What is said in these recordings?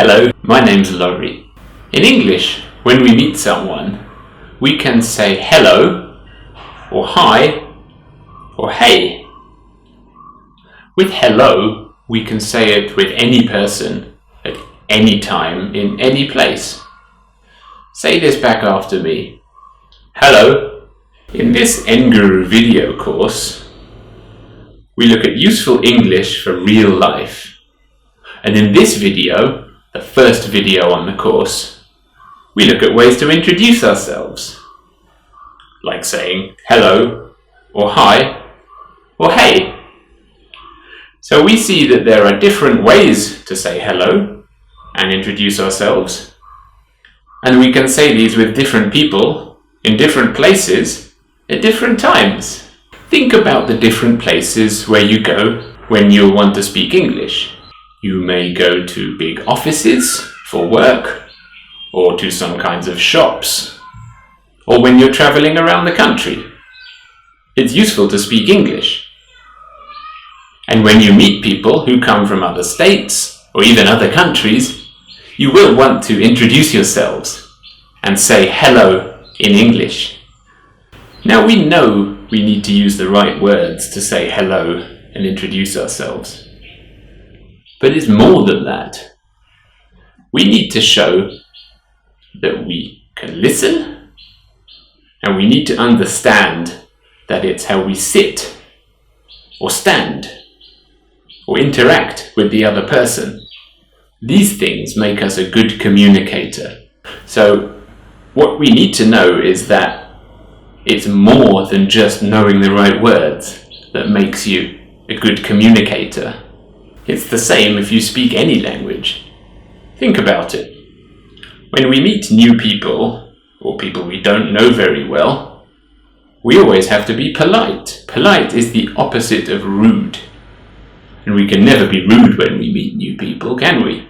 Hello, my name's Laurie. In English, when we meet someone, we can say hello, or hi, or hey. With hello, we can say it with any person, at any time, in any place. Say this back after me. Hello. In this NGuru video course, we look at useful English for real life. And in this video, the first video on the course, we look at ways to introduce ourselves. Like saying hello, or hi, or hey. So we see that there are different ways to say hello and introduce ourselves. And we can say these with different people, in different places, at different times. Think about the different places where you go when you'll want to speak English. You may go to big offices for work, or to some kinds of shops, or when you're traveling around the country. It's useful to speak English. And when you meet people who come from other states, or even other countries, you will want to introduce yourselves and say hello in English. Now we know we need to use the right words to say hello and introduce ourselves. But it's more than that. We need to show that we can listen, and we need to understand that it's how we sit, or stand, or interact with the other person. These things make us a good communicator. So what we need to know is that it's more than just knowing the right words that makes you a good communicator. It's the same if you speak any language. Think about it. When we meet new people, or people we don't know very well, we always have to be polite. Polite is the opposite of rude. And we can never be rude when we meet new people, can we?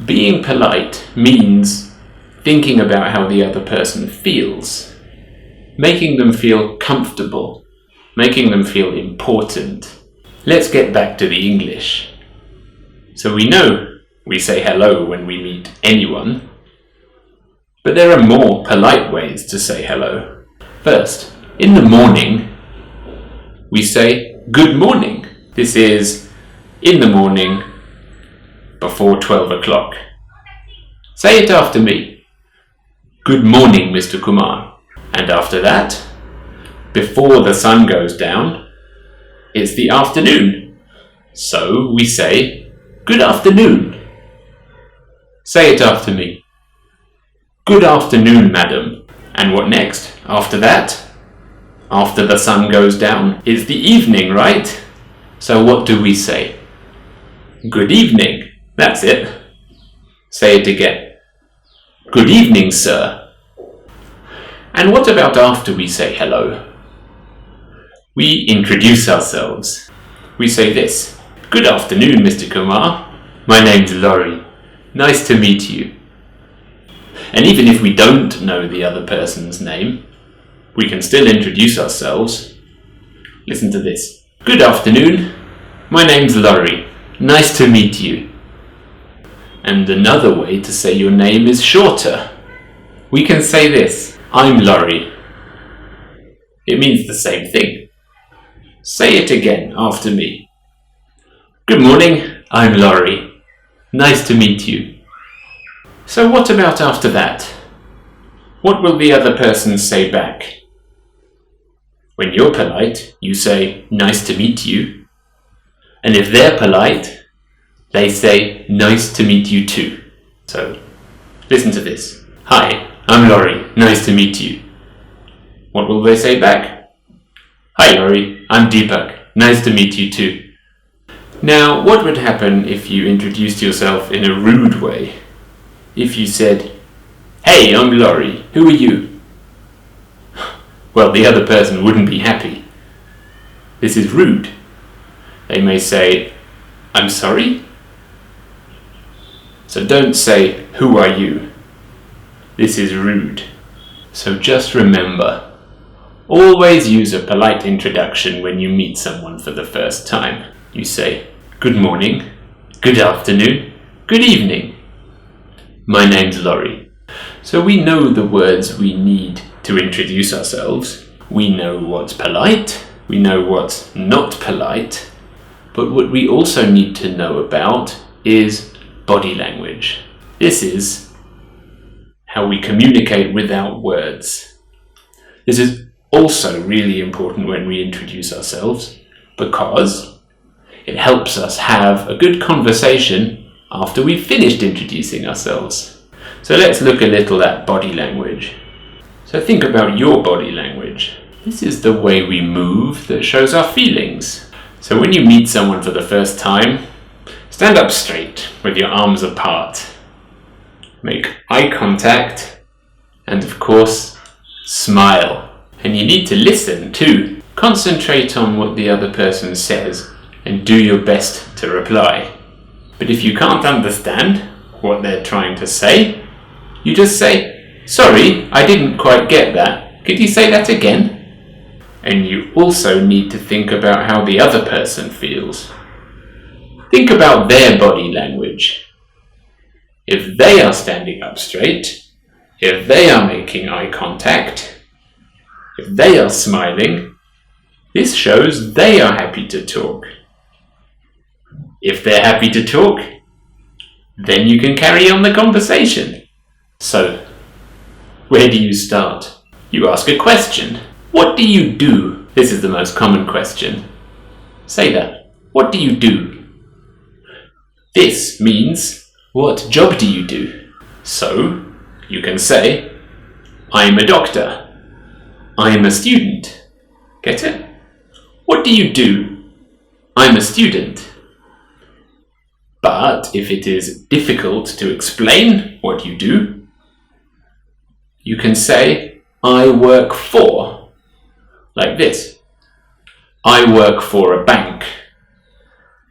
Being polite means thinking about how the other person feels. Making them feel comfortable, making them feel important. Let's get back to the English. So we know we say hello when we meet anyone, but there are more polite ways to say hello. First, in the morning, we say good morning. This is in the morning before 12 o'clock. Say it after me. Good morning, Mr. Kumar. And after that, before the sun goes down, it's the afternoon. So we say, good afternoon. Say it after me. Good afternoon, madam. And what next? After that, after the sun goes down, it's the evening, right? So what do we say? Good evening. That's it. Say it again. Good evening, sir. And what about after we say hello? We introduce ourselves. We say this. Good afternoon, Mr. Kumar. My name's Laurie. Nice to meet you. And even if we don't know the other person's name, we can still introduce ourselves. Listen to this. Good afternoon. My name's Laurie. Nice to meet you. And another way to say your name is shorter. We can say this. I'm Laurie. It means the same thing. Say it again after me. Good morning, I'm Laurie. Nice to meet you. So what about after that? What will the other person say back? When you're polite, you say, nice to meet you. And if they're polite, they say, nice to meet you too. So, listen to this. Hi, I'm Laurie. Nice to meet you. What will they say back? Hi Laurie, I'm Deepak. Nice to meet you too. Now, what would happen if you introduced yourself in a rude way? If you said, hey, I'm Laurie. Who are you? Well, the other person wouldn't be happy. This is rude. They may say, I'm sorry? So don't say, who are you? This is rude. So just remember, always use a polite introduction when you meet someone for the first time. You say, good morning, good afternoon, good evening. My name's Laurie. So we know the words we need to introduce ourselves. We know what's polite. We know what's not polite. But what we also need to know about is body language. This is how we communicate without words. This is also really important when we introduce ourselves because it helps us have a good conversation after we've finished introducing ourselves. So let's look a little at body language. So think about your body language. This is the way we move that shows our feelings. So when you meet someone for the first time, stand up straight with your arms apart. Make eye contact and of course, smile. And you need to listen too. Concentrate on what the other person says and do your best to reply. But if you can't understand what they're trying to say, you just say, "Sorry, I didn't quite get that. Could you say that again?" And you also need to think about how the other person feels. Think about their body language. If they are standing up straight, if they are making eye contact, if they are smiling, this shows they are happy to talk. If they're happy to talk, then you can carry on the conversation. So, where do you start? You ask a question. What do you do? This is the most common question. Say that. What do you do? This means, what job do you do? So, you can say, I'm a doctor. I'm a student. Get it? What do you do? I'm a student. But if it is difficult to explain what you do, you can say, I work for. Like this. I work for a bank.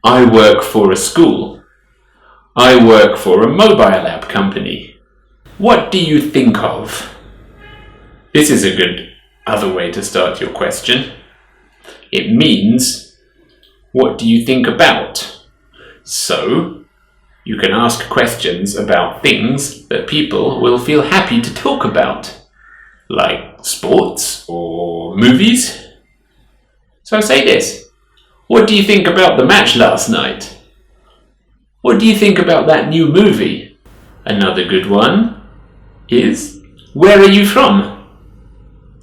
I work for a school. I work for a mobile app company. What do you think of? This is a good other way to start your question. It means, what do you think about? So, you can ask questions about things that people will feel happy to talk about, like sports or movies. So say this. What do you think about the match last night? What do you think about that new movie? Another good one is, where are you from?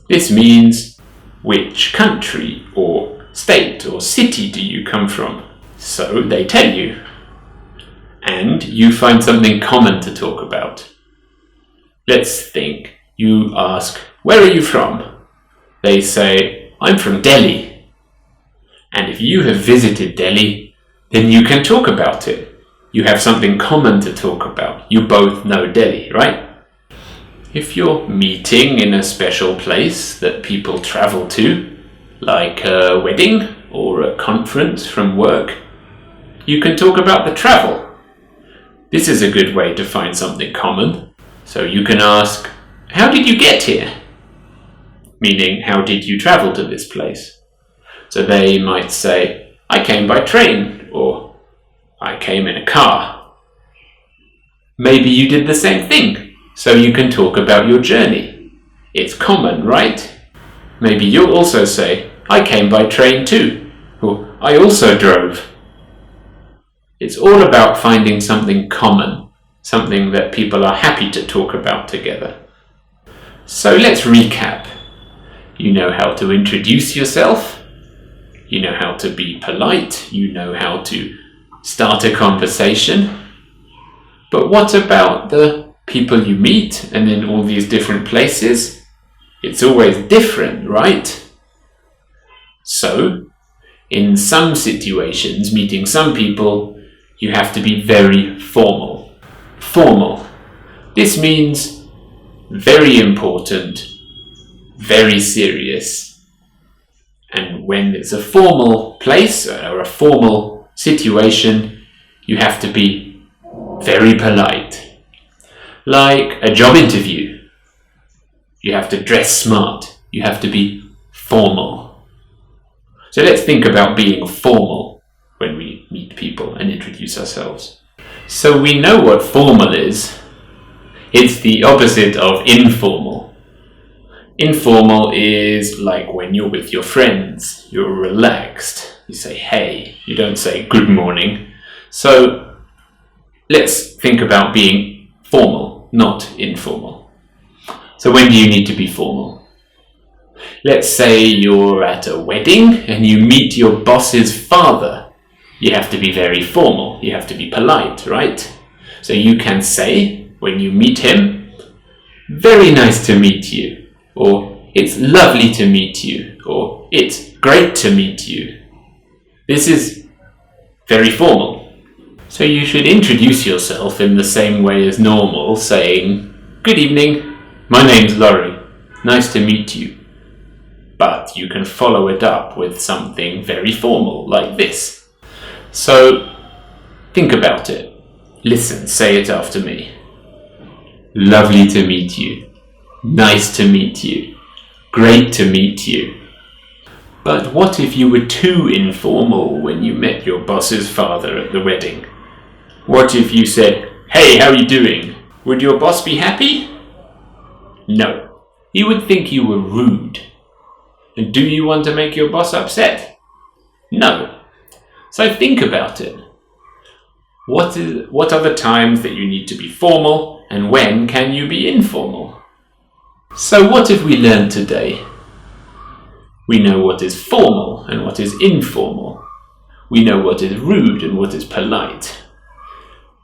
This means, which country or state or city do you come from? So they tell you. And you find something common to talk about. Let's think. You ask, where are you from? They say, I'm from Delhi. And if you have visited Delhi, then you can talk about it. You have something common to talk about. You both know Delhi, right? If you're meeting in a special place that people travel to, like a wedding or a conference from work, you can talk about the travel. This is a good way to find something common. So you can ask, how did you get here? Meaning, how did you travel to this place? So they might say, I came by train, or I came in a car. Maybe you did the same thing, so you can talk about your journey. It's common, right? Maybe you'll also say, I came by train too, or I also drove. It's all about finding something common, something that people are happy to talk about together. So let's recap. You know how to introduce yourself. You know how to be polite. You know how to start a conversation. But what about the people you meet and in all these different places? It's always different, right? So, in some situations, meeting some people, you have to be very formal. Formal. This means very important, very serious. And when it's a formal place or a formal situation, you have to be very polite. Like a job interview. You have to dress smart. You have to be formal. So let's think about being formal when we meet people and introduce ourselves. So we know what formal is. It's the opposite of informal. Informal is like when you're with your friends. You're relaxed. You say, hey. You don't say good morning. So let's think about being formal, not informal. So when do you need to be formal? Let's say you're at a wedding and you meet your boss's father. You have to be very formal. You have to be polite, right? So you can say, when you meet him, very nice to meet you, or it's lovely to meet you, or it's great to meet you. This is very formal. So you should introduce yourself in the same way as normal, saying, good evening, my name's Laurie, nice to meet you. But you can follow it up with something very formal, like this. So, think about it. Listen, say it after me. Lovely to meet you. Nice to meet you. Great to meet you. But what if you were too informal when you met your boss's father at the wedding? What if you said, hey, how are you doing? Would your boss be happy? No. He would think you were rude. And do you want to make your boss upset? No. So think about it. What are the times that you need to be formal, and when can you be informal? So what have we learned today? We know what is formal and what is informal. We know what is rude and what is polite.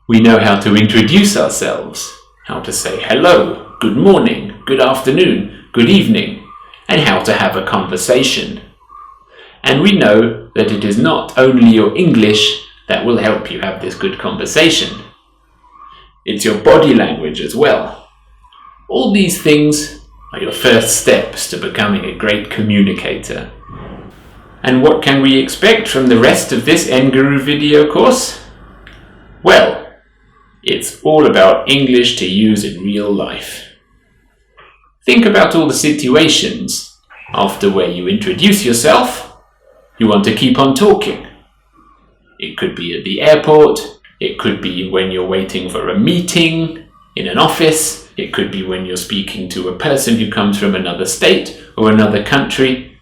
We know how to introduce ourselves, how to say hello, good morning, good afternoon, good evening, and how to have a conversation. And we know that it is not only your English that will help you have this good conversation. It's your body language as well. All these things are your first steps to becoming a great communicator. And what can we expect from the rest of this NGuru video course? Well, it's all about English to use in real life. Think about all the situations after where you introduce yourself, you want to keep on talking. It could be at the airport, it could be when you're waiting for a meeting in an office, it could be when you're speaking to a person who comes from another state or another country.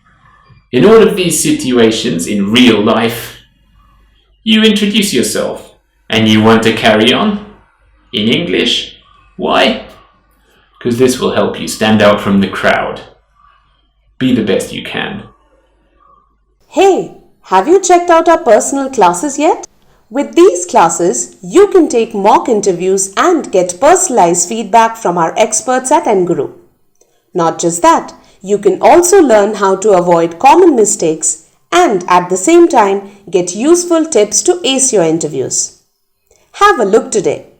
In all of these situations in real life, you introduce yourself and you want to carry on in English. Why? Because this will help you stand out from the crowd. Be the best you can. Hey, have you checked out our personal classes yet? With these classes, you can take mock interviews and get personalized feedback from our experts at NGuru. Not just that, you can also learn how to avoid common mistakes and at the same time get useful tips to ace your interviews. Have a look today.